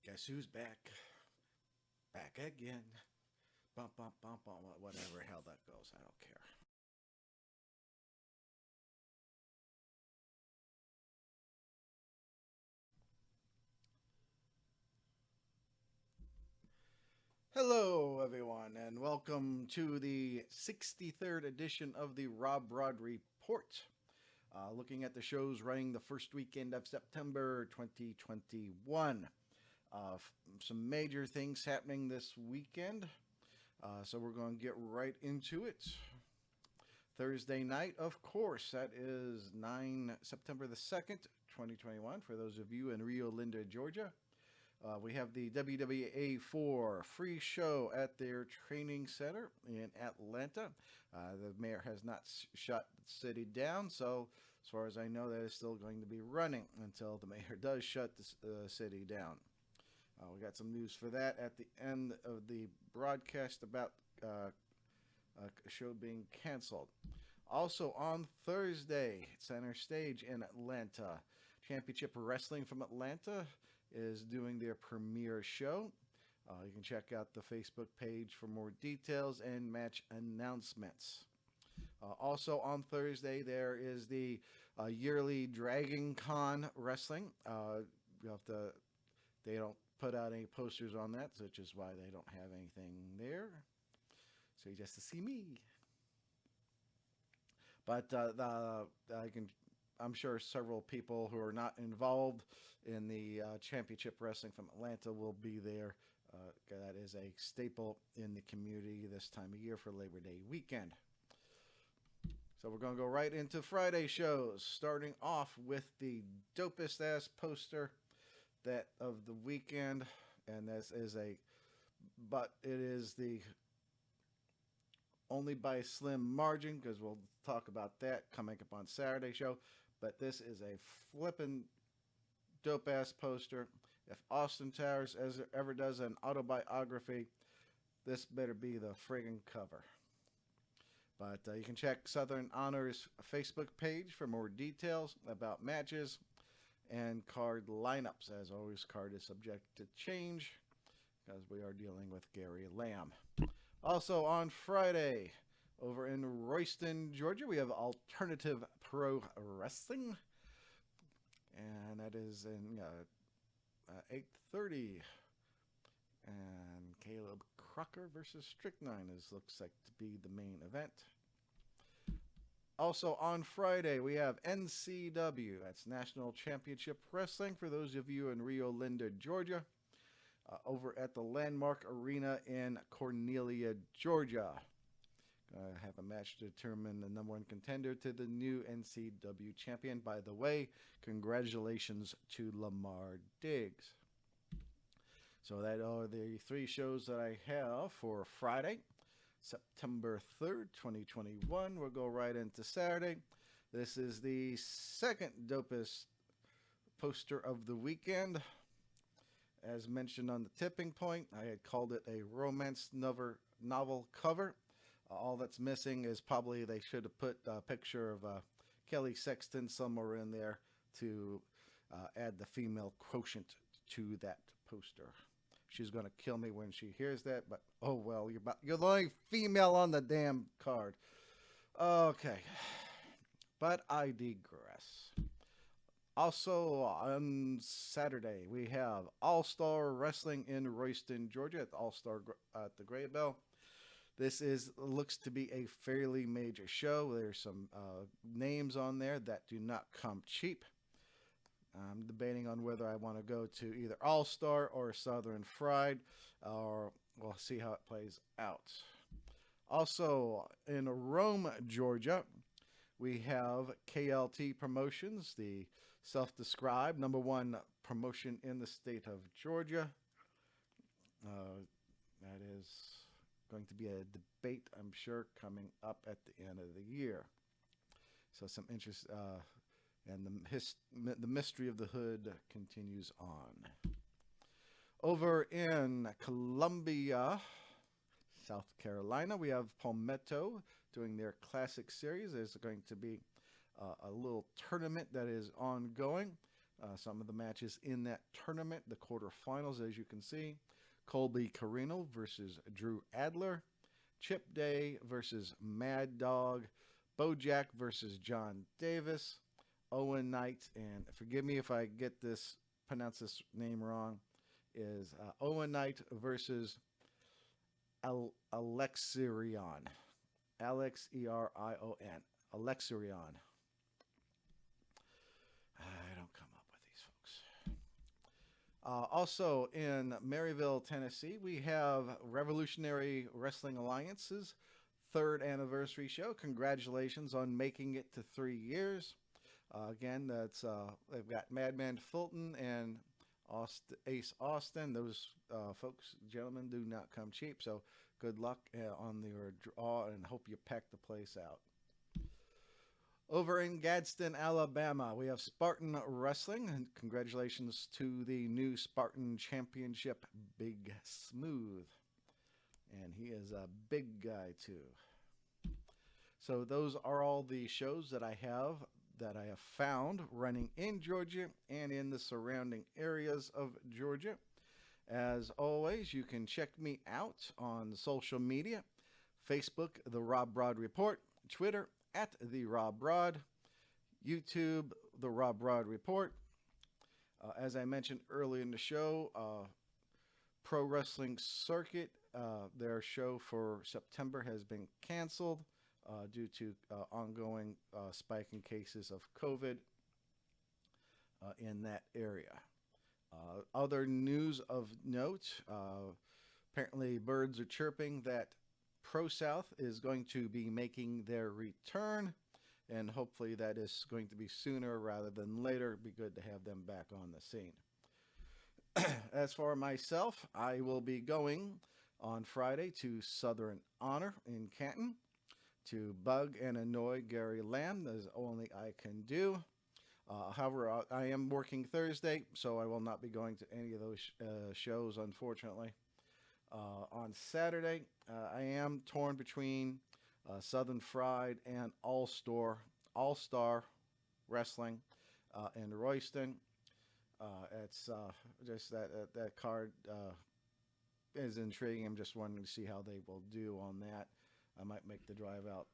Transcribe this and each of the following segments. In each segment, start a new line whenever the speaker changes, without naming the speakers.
Guess who's back? Back again. Bump, bump, bump, bump, whatever hell that goes. I don't care. Hello, everyone, and welcome to the 63rd edition of the RobBrod Report. Looking at the shows running the first weekend of September 2021. Some major things happening this weekend, so we're going to get right into it. Thursday night, of course, that is September the 2nd, 2021, for those of you in Rio Linda, Georgia. We have the WWA 4 free show at their training center in Atlanta. The mayor has not shut the city down, so as far as I know, that is still going to be running until the mayor does shut the city down. We got some news for that at the end of the broadcast about a show being canceled. Also on Thursday, Center Stage in Atlanta, Championship Wrestling from Atlanta is doing their premiere show. You can check out the Facebook page for more details and match announcements. Also on Thursday, there is the yearly Dragon Con Wrestling. You have to, they don't put out any posters on that, which is why they don't have anything there. So you just to see me. But I'm sure several people who are not involved in the championship wrestling from Atlanta will be there. That is a staple in the community this time of year for Labor Day weekend. So we're going to go right into Friday shows, starting off with the dopest ass poster that of the weekend, and this is but it is the only by a slim margin because we'll talk about that coming up on Saturday show. But this is a flippin' dope ass poster. If Austin Towers ever does an autobiography, this better be the friggin' cover. But you can check Southern Honor's Facebook page for more details about matches and card lineups. As always, card is subject to change because we are dealing with Gary Lamb. Also on Friday, over in Royston, Georgia, we have Alternative Pro Wrestling, and that is in 8:30. And Caleb Crocker versus Strychnine looks like to be the main event. Also on Friday, we have NCW. That's National Championship Wrestling for those of you in Rio Linda, Georgia. Over at the Landmark Arena in Cornelia, Georgia. Have a match to determine the number one contender to the new NCW champion. By the way, congratulations to Lamar Diggs. So that are the three shows that I have for Friday, September 3rd, 2021. We'll go right into Saturday. This is the second dopest poster of the weekend. As mentioned on the tipping point, I had called it a romance novel cover. All that's missing is probably they should have put a picture of Kelly Sexton somewhere in there to add the female quotient to that poster. She's going to kill me when she hears that, but oh well, you're the only female on the damn card. Okay, but I digress. Also on Saturday, we have All Star Wrestling in Royston, Georgia, at the All Star at the Gray Bell. This looks to be a fairly major show. There's some names on there that do not come cheap. I'm debating on whether I want to go to either All Star or Southern Fried, or we'll see how it plays out. Also in Rome, Georgia, we have Klt Promotions, the self-described number one promotion in the state of Georgia. That is going to be a debate, I'm sure, coming up at the end of the year. So some interest, and the mystery of the hood continues on. Over in Columbia, South Carolina, we have Palmetto doing their classic series. There's going to be a little tournament that is ongoing. some of the matches in that tournament, the quarterfinals, as you can see. Colby Carino versus Drew Adler. Chip Day versus Mad Dog. Bojack versus John Davis. Owen Knight, and forgive me if I pronounce this name wrong, is Owen Knight versus Alexion. Alexerion. Alexion. I don't come up with these folks. Also in Maryville, Tennessee, we have Revolutionary Wrestling Alliance's 3rd anniversary show. Congratulations on making it to 3 years. Again, that's they've got Madman Fulton and Ace Austin. Those folks, gentlemen, do not come cheap. So good luck on your draw, and hope you pack the place out. Over in Gadsden, Alabama, we have Spartan Wrestling, and congratulations to the new Spartan Championship, Big Smooth. And he is a big guy, too. So those are all the shows that I have found running in Georgia and in the surrounding areas of Georgia. As always, you can check me out on social media. Facebook, The RobBrod Report. Twitter, @The RobBrod. YouTube, The RobBrod Report. As I mentioned earlier in the show, Pro Wrestling Circuit, their show for September has been canceled due to ongoing spike in cases of COVID in that area. Other news of note, apparently birds are chirping that Pro South is going to be making their return, and hopefully that is going to be sooner rather than later. It'd be good to have them back on the scene. As for myself, I will be going on Friday to Southern Honor in Canton to bug and annoy Gary Lamb, as only I can do. However, I am working Thursday, so I will not be going to any of those shows, unfortunately. On Saturday, I am torn between Southern Fried and All-Star Wrestling in Royston. It's just that card is intriguing. I'm just wanting to see how they will do on that. I might make the drive out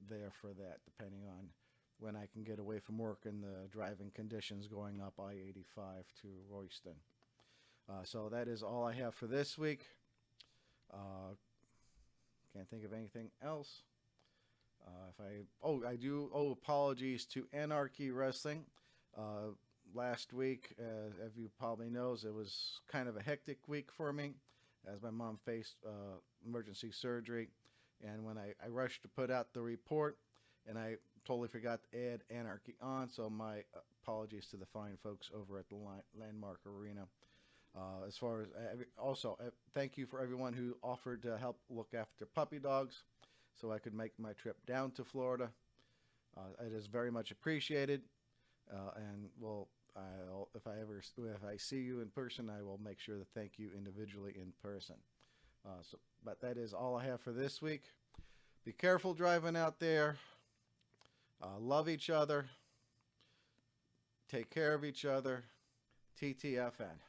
there for that, depending on when I can get away from work and the driving conditions going up I-85 to Royston. So that is all I have for this week. Can't think of anything else. I do owe apologies to Anarchy Wrestling. Last week, as you probably knows, it was kind of a hectic week for me, as my mom faced emergency surgery. And when I rushed to put out the report, and I totally forgot to add Anarchy on, so my apologies to the fine folks over at the Landmark Arena. As far as also, thank you for everyone who offered to help look after puppy dogs, so I could make my trip down to Florida. It is very much appreciated, and if I see you in person, I will make sure to thank you individually in person. But that is all I have for this week. Be careful driving out there. Love each other. Take care of each other. TTFN.